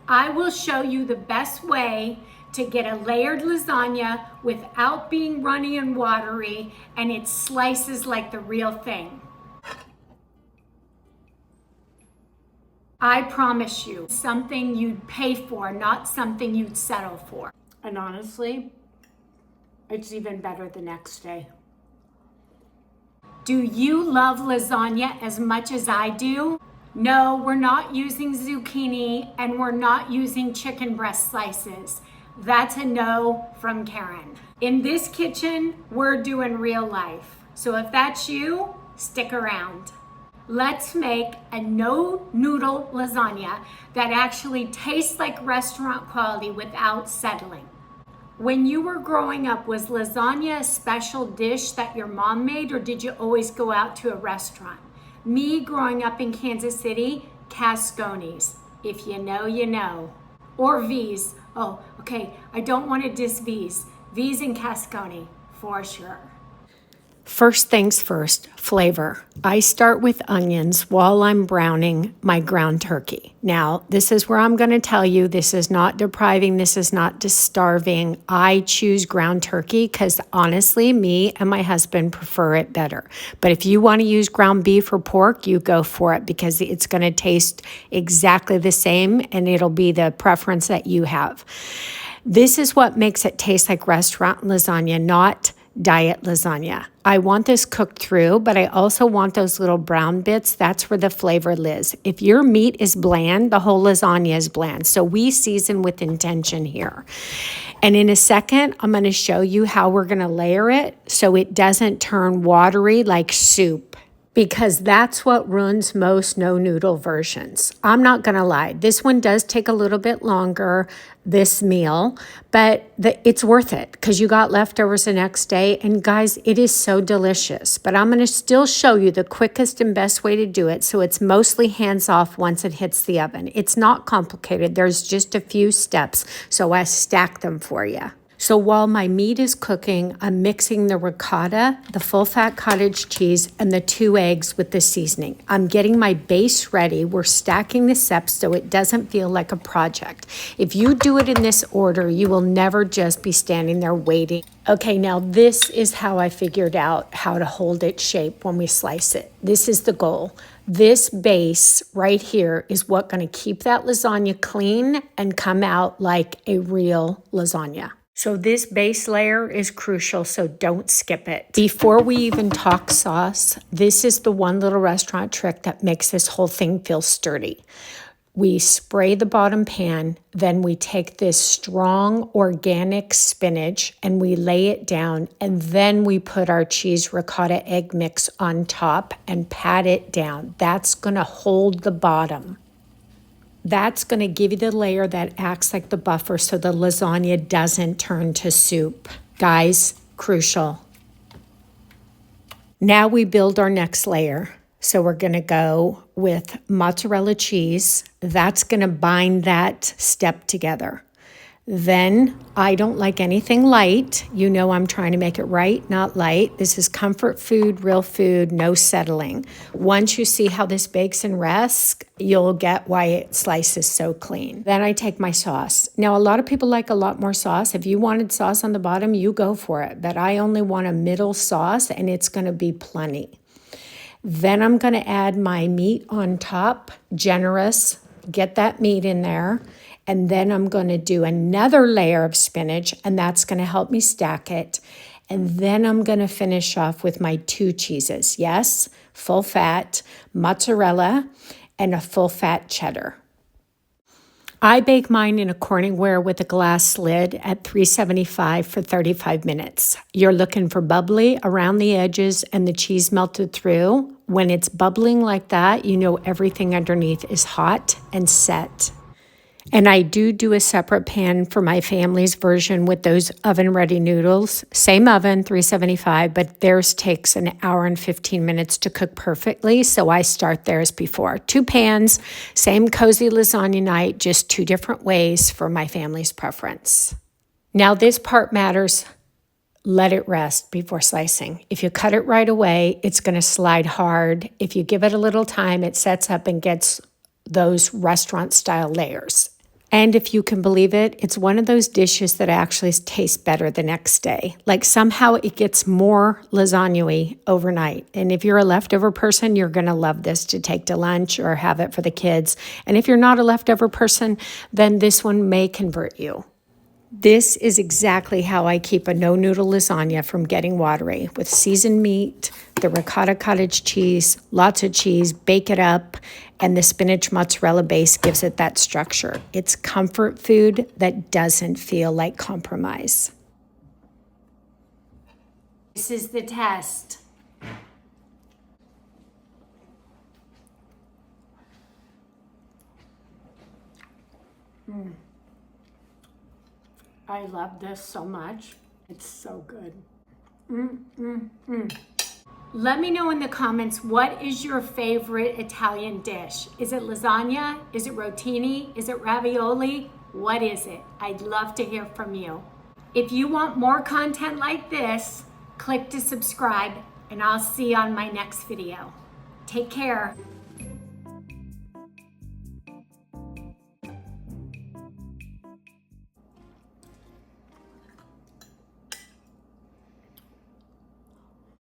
I will show you the best way to get a layered lasagna without being runny and watery, and it slices like the real thing. I promise you, something you'd pay for, not something you'd settle for. And honestly, it's even better the next day. Do you love lasagna as much as I do? No, we're not using zucchini and we're not using chicken breast slices. That's a no from Karen. In this kitchen, we're doing real life. So if that's you, stick around. Let's make a no noodle lasagna that actually tastes like restaurant quality without settling. When you were growing up, was lasagna a special dish that your mom made, or did you always go out to a restaurant? Me, growing up in Kansas City, Cascones. If you know, you know. Or V's. Oh, okay, I don't want to diss V's. V's and Cascone, for sure. First things first, flavor. I start with onions while I'm browning my ground turkey. Now, this is where I'm going to tell you this is not depriving, this is not just starving. I choose ground turkey because honestly, me and my husband prefer it better. But if you want to use ground beef or pork, you go for it because it's going to taste exactly the same and it'll be the preference that you have. This is what makes it taste like restaurant lasagna, not diet lasagna. I want this cooked through, but I also want those little brown bits. That's where the flavor lives. If your meat is bland, the whole lasagna is bland. So we season with intention here. And in a second, I'm going to show you how we're going to layer it so it doesn't turn watery like soup, because that's what ruins most no noodle versions. I'm not gonna lie, this one does take a little bit longer, this meal, but it's worth it because you got leftovers the next day. And guys, it is so delicious. But I'm gonna still show you the quickest and best way to do it so it's mostly hands off once it hits the oven. It's not complicated, there's just a few steps, so I stack them for you. So while my meat is cooking, I'm mixing the ricotta, the full-fat cottage cheese, and the 2 eggs with the seasoning. I'm getting my base ready. We're stacking the steps so it doesn't feel like a project. If you do it in this order, you will never just be standing there waiting. Okay, now this is how I figured out how to hold its shape when we slice it. This is the goal. This base right here is what's going to keep that lasagna clean and come out like a real lasagna. So this base layer is crucial, so don't skip it. Before we even talk sauce, this is the one little restaurant trick that makes this whole thing feel sturdy. We spray the bottom pan, then we take this strong organic spinach and we lay it down, and then we put our cheese ricotta egg mix on top and pat it down. That's gonna hold the bottom. That's going to give you the layer that acts like the buffer so the lasagna doesn't turn to soup. Guys, crucial. Now we build our next layer. So we're going to go with mozzarella cheese. That's going to bind that step together. Then I don't like anything light. You know I'm trying to make it right, not light. This is comfort food, real food, no settling. Once you see how this bakes and rests, you'll get why it slices so clean. Then I take my sauce. Now, a lot of people like a lot more sauce. If you wanted sauce on the bottom, you go for it. But I only want a middle sauce, and it's going to be plenty. Then I'm going to add my meat on top, generous. Get that meat in there. And then I'm going to do another layer of spinach, and that's going to help me stack it. And then I'm going to finish off with my 2 cheeses. Yes, full fat mozzarella and a full fat cheddar. I bake mine in a Corningware with a glass lid at 375 for 35 minutes. You're looking for bubbly around the edges and the cheese melted through. When it's bubbling like that, you know everything underneath is hot and set. And I do a separate pan for my family's version with those oven-ready noodles. Same oven, 375, but theirs takes an hour and 15 minutes to cook perfectly, so I start theirs before. 2 pans, same cozy lasagna night, just 2 different ways for my family's preference. Now this part matters. Let it rest before slicing. If you cut it right away, it's going to slide hard. If you give it a little time, it sets up and gets those restaurant-style layers. And if you can believe it, it's one of those dishes that actually tastes better the next day. Like somehow it gets more lasagna-y overnight. And if you're a leftover person, you're going to love this to take to lunch or have it for the kids. And if you're not a leftover person, then this one may convert you. This is exactly how I keep a no-noodle lasagna from getting watery, with seasoned meat, the ricotta cottage cheese, lots of cheese, bake it up, and the spinach mozzarella base gives it that structure. It's comfort food that doesn't feel like compromise. This is the test. I love this so much. It's so good. Let me know in the comments, what is your favorite Italian dish? Is it lasagna? Is it rotini? Is it ravioli? What is it? I'd love to hear from you. If you want more content like this, click to subscribe, and I'll see you on my next video. Take care.